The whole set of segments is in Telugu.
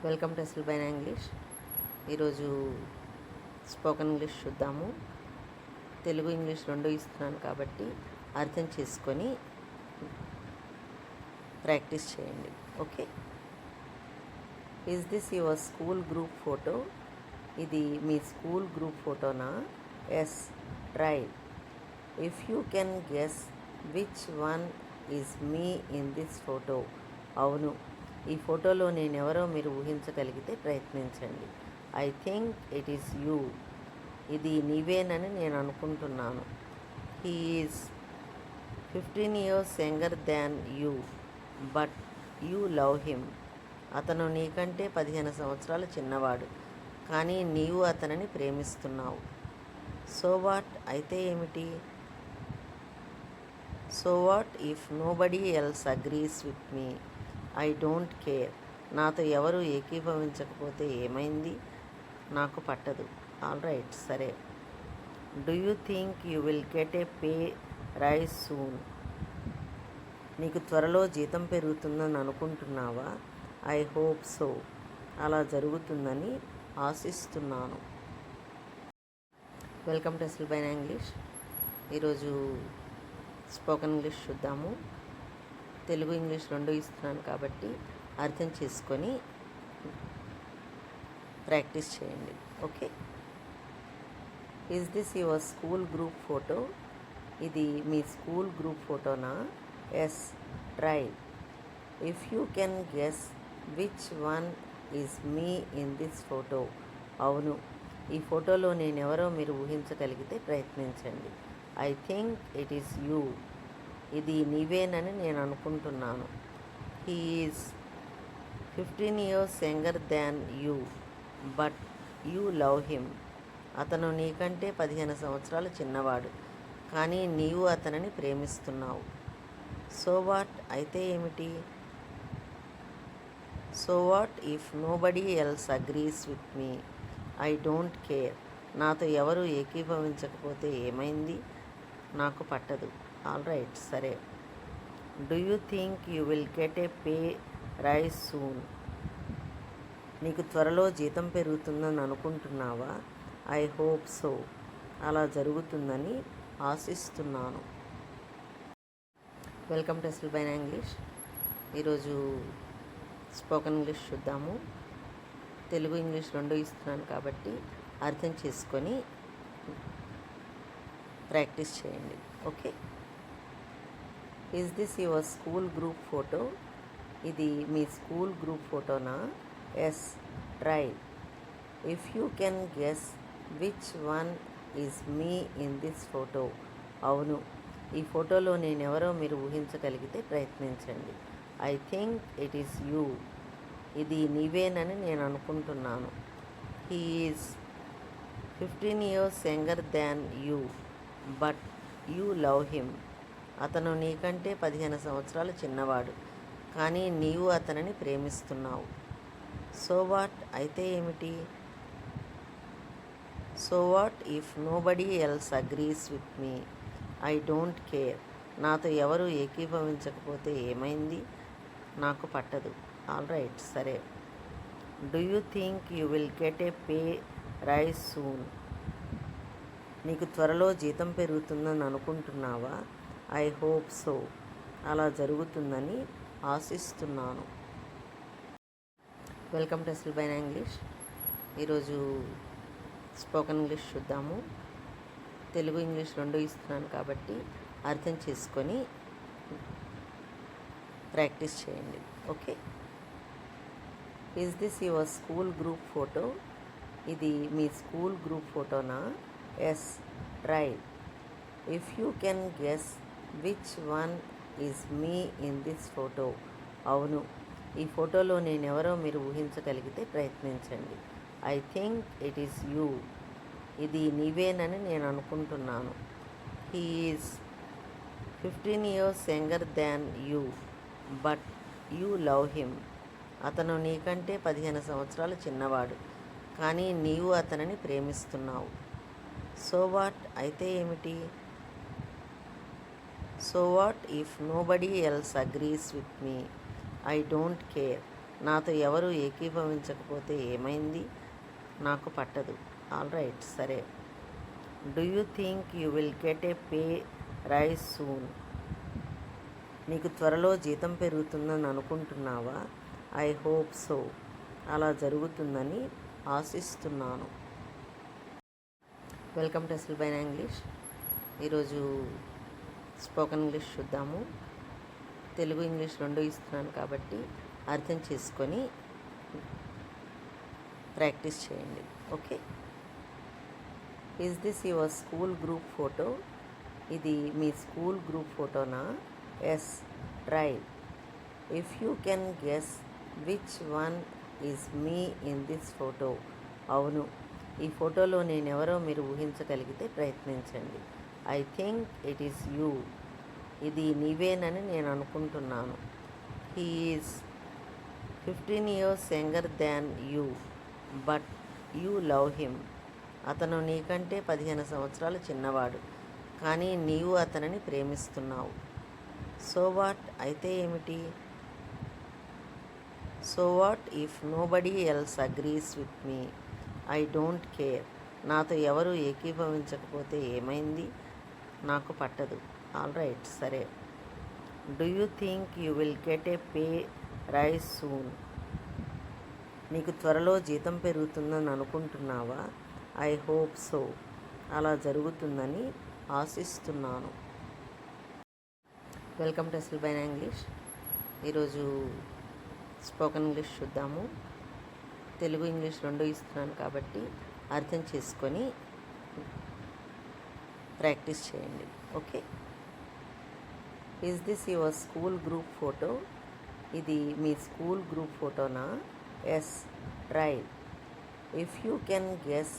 Welcome to SL English. ఈరోజు స్పోకెన్ ఇంగ్లీష్ చూద్దాము. తెలుగు ఇంగ్లీష్ రెండు ఇస్తున్నాను కాబట్టి అర్థం చేసుకొని ప్రాక్టీస్ చేయండి. Okay. Is this your school group photo? ఇది మీ స్కూల్ గ్రూప్ ఫోటోనా? Yes, try. If you can guess which one is me in this photo. అవును, ఈ ఫోటోలో నేనెవరో మీరు ఊహించగలిగితే ప్రయత్నించండి. I think it is you. ఇది నీవేనని నేను అనుకుంటున్నాను. He is 15 years younger than you, but you love him. అతను నీకంటే 15 సంవత్సరాలు చిన్నవాడు, కానీ నీవు అతనిని ప్రేమిస్తున్నావు. So what? అయితే ఏమిటి? So what if nobody else agrees with me? I don't care. నాతో ఎవరు ఏకీభవించకపోతే ఏమైంది? నాకు పట్టదు. ఆల్ రైట్, సరే. Do you think you will get a pay raise soon? నీకు త్వరలో జీతం పెరుగుతుందని అనుకుంటున్నావా? I hope so. అలా జరుగుతుందని ఆశిస్తున్నాను. Welcome to SL English. ఈరోజు స్పోకెన్ ఇంగ్లీష్ చూద్దాము. తెలుగు ఇంగ్లీష్ రెండు ఇస్తున్నాను కాబట్టి అర్థం చేసుకొని ప్రాక్టీస్ చేయండి. Okay. Is this your school group photo? ఇది మీ స్కూల్ గ్రూప్ ఫోటోనా? Yes, try. If you can guess which one is me in this photo. అవును, ఈ ఫోటోలో నేనెవరో మీరు ఊహించగలిగితే ప్రయత్నించండి. I think it is you. ఇది నీవేనని నేను అనుకుంటున్నాను. He is 15 years younger than you, but you love him. అతను నీకంటే 15 సంవత్సరాలు చిన్నవాడు, కానీ నీవు అతనిని ప్రేమిస్తున్నావు. So what? అయితే ఏమిటి? So what if nobody else agrees with me? I don't care. నాతో ఎవరు ఏకీభవించకపోతే ఏమైంది? నాకు పట్టదు. ఆల్ రైట్, సరే. Do you think you will get a pay raise soon? నీకు త్వరలో జీతం పెరుగుతుందని అనుకుంటున్నావా? I hope so. అలా జరుగుతుందని ఆశిస్తున్నాను. Welcome to SL English. ఈరోజు స్పోకెన్ ఇంగ్లీష్ చూద్దాము. తెలుగు ఇంగ్లీష్ రెండు ఇస్తున్నాను కాబట్టి అర్థం చేసుకొని ప్రాక్టీస్ చేయండి. Okay. Is this your school group photo? ఇది మీ స్కూల్ గ్రూప్ ఫోటోనా? Yes, try. If you can guess which one is me in this photo. అవును, ఈ ఫోటోలో నేనెవరో మీరు ఊహించగలిగితే ప్రయత్నించండి. I think it is you. ఇది నీవేనని నేను అనుకుంటున్నాను. He is 15 years younger than you, but you love him. అతను నీకంటే 15 సంవత్సరాలు చిన్నవాడు, కానీ నీవు అతనిని ప్రేమిస్తున్నావు. So what? అయితే ఏమిటి? So what if nobody else agrees with me? I don't care. నాతో ఎవరు ఏకీభవించకపోతే ఏమైంది? నాకు పట్టదు. ఆల్ రైట్, సరే. Do you think you will get a pay raise soon? నీకు త్వరలో జీతం పెరుగుతుందని అనుకుంటున్నావా? I hope so. అలా జరుగుతుందని ఆశిస్తున్నాను. Welcome to SL English. ఈరోజు స్పోకెన్ ఇంగ్లీష్ చూద్దాము. తెలుగు ఇంగ్లీష్ రెండు ఇస్తున్నాను కాబట్టి అర్థం చేసుకొని ప్రాక్టీస్ చేయండి. Okay. Is this your school group photo? ఇది మీ స్కూల్ గ్రూప్ ఫోటోనా? Yes, try. If you can guess which one is me in this photo. అవును, ఈ ఫోటోలో నేనెవరో మీరు ఊహించగలిగితే ప్రయత్నించండి. I think it is you. ఇది నీవేనని నేను అనుకుంటున్నాను. He is 15 years younger than you, but you love him. అతను నీకంటే 15 సంవత్సరాలు చిన్నవాడు, కానీ నీవు అతనిని ప్రేమిస్తున్నావు. So what? అయితే ఏమిటి? So what if nobody else agrees with me? I don't care. నాతో ఎవరు ఏకీభవించకపోతే ఏమైంది? నాకు పట్టదు. ఆల్ రైట్, సరే. Do you think you will get a pay raise soon? నీకు త్వరలో జీతం పెరుగుతుందని అనుకుంటున్నావా? I hope so. అలా జరుగుతుందని ఆశిస్తున్నాను. వెల్కమ్ టు అసలు బైనా ఇంగ్లీష్. ఈరోజు స్పోకెన్ ఇంగ్లీష్ చూద్దాము. తెలుగు ఇంగ్లీష్ రెండు ఇస్తున్నాను కాబట్టి అర్థం చేసుకొని ప్రాక్టీస్ చేయండి. Okay. Is this your school group photo? ఇది మీ స్కూల్ గ్రూప్ ఫోటోనా? Yes, try. If you can guess which one is me in this photo. అవును, ఈ ఫోటోలో నేనెవరో మీరు ఊహించగలిగితే ప్రయత్నించండి. I think it is you. ఇది నీవేనని నేను అనుకుంటున్నాను. He is 15 years younger than you but you love him. అతను నీకంటే 15 సంవత్సరాలు చిన్నవాడు, కానీ నీవు అతనిని ప్రేమిస్తున్నావు. So what? అయితే ఏమిటి? So what if nobody else agrees with me? I don't care. నాతో ఎవరు ఏకీభవించకపోతే ఏమైంది? నాకు పట్టదు. ఆల్ రైట్, సరే. Do you think you will get a pay raise soon? నీకు త్వరలో జీతం పెరుగుతుందని అనుకుంటున్నావా? I hope so. అలా జరుగుతుందని ఆశిస్తున్నాను. వెల్కమ్ టు అసలు బైనా ఇంగ్లీష్. ఈరోజు స్పోకెన్ ఇంగ్లీష్ చూద్దాము. తెలుగు ఇంగ్లీష్ రెండు ఇస్తున్నాను కాబట్టి అర్థం చేసుకొని ప్రాక్టీస్ చేయండి. Okay. Is this your school group photo? ఇది మీ స్కూల్ గ్రూప్ ఫోటోనా? Yes, try. If you can guess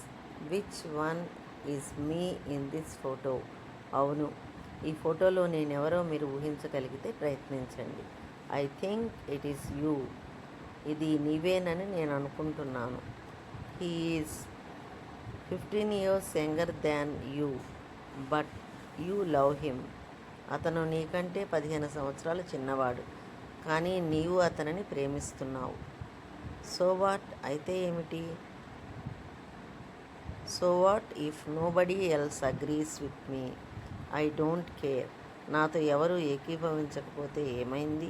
which one is me in this photo. అవును, ఈ ఫోటోలో నేనెవరో మీరు ఊహించగలిగితే ప్రయత్నించండి. I think it is you. ఇది నీవేనని నేను అనుకుంటున్నాను. He is 15 years younger than you but you love him. అతను నీకంటే 15 సంవత్సరాలు చిన్నవాడు, కానీ నీవు అతనిని ప్రేమిస్తున్నావు. So what? అయితే ఏమిటి? So what if nobody else agrees with me? I don't care. నాతో ఎవరు ఏకీభవించకపోతే ఏమైంది?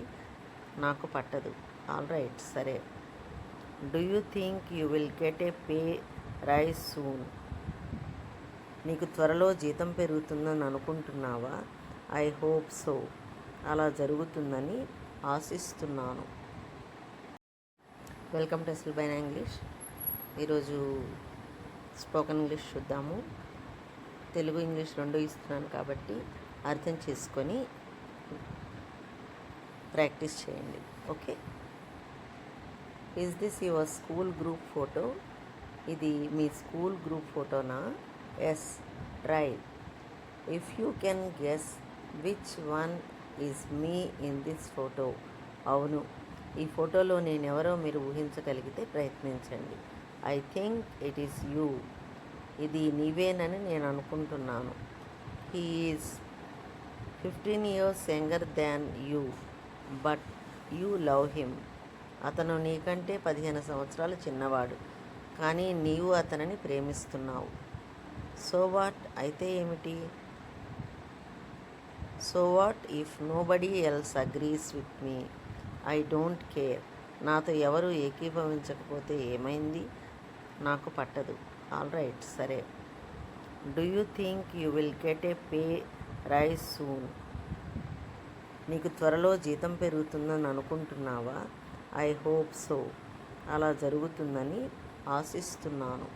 నాకు పట్టదు. ఆల్ రైట్, సరే. Do you think you will get a pay raise soon? నీకు త్వరలో జీతం పెరుగుతుందని అనుకుంటున్నావా? I hope so. అలా జరుగుతుందని ఆశిస్తున్నాను. వెల్కమ్ టు అసలు బైనా ఇంగ్లీష్. ఈరోజు స్పోకెన్ ఇంగ్లీష్ చూద్దాము. తెలుగు ఇంగ్లీష్ రెండు ఇస్తున్నాను కాబట్టి అర్థం చేసుకొని ప్రాక్టీస్ చేయండి. Okay. Is this your school group photo? ఇది మీ స్కూల్ గ్రూప్ ఫోటోనా? Yes, try. If you can guess which one is me in this photo. అవును, ఈ ఫోటోలో నేనెవరో మీరు ఊహించగలిగితే ప్రయత్నించండి. I think it is you. ఇది నీవేనని నేను అనుకుంటున్నాను. He is 15 years younger than you but you love him. అతను నీకంటే 15 సంవత్సరాలు చిన్నవాడు, కానీ నీవు అతనిని ప్రేమిస్తున్నావు. So what? అయితే ఏమిటి? So what if nobody else agrees with me? I don't care. నాతో ఎవరు ఏకీభవించకపోతే ఏమైంది? నాకు పట్టదు. ఆల్ రైట్, సరే. Do you think you will get a pay raise soon? నీకు త్వరలో జీతం పెరుగుతుందని అనుకుంటున్నావా? I hope so. అలా జరుగుతుందని ఆశిస్తున్నాను.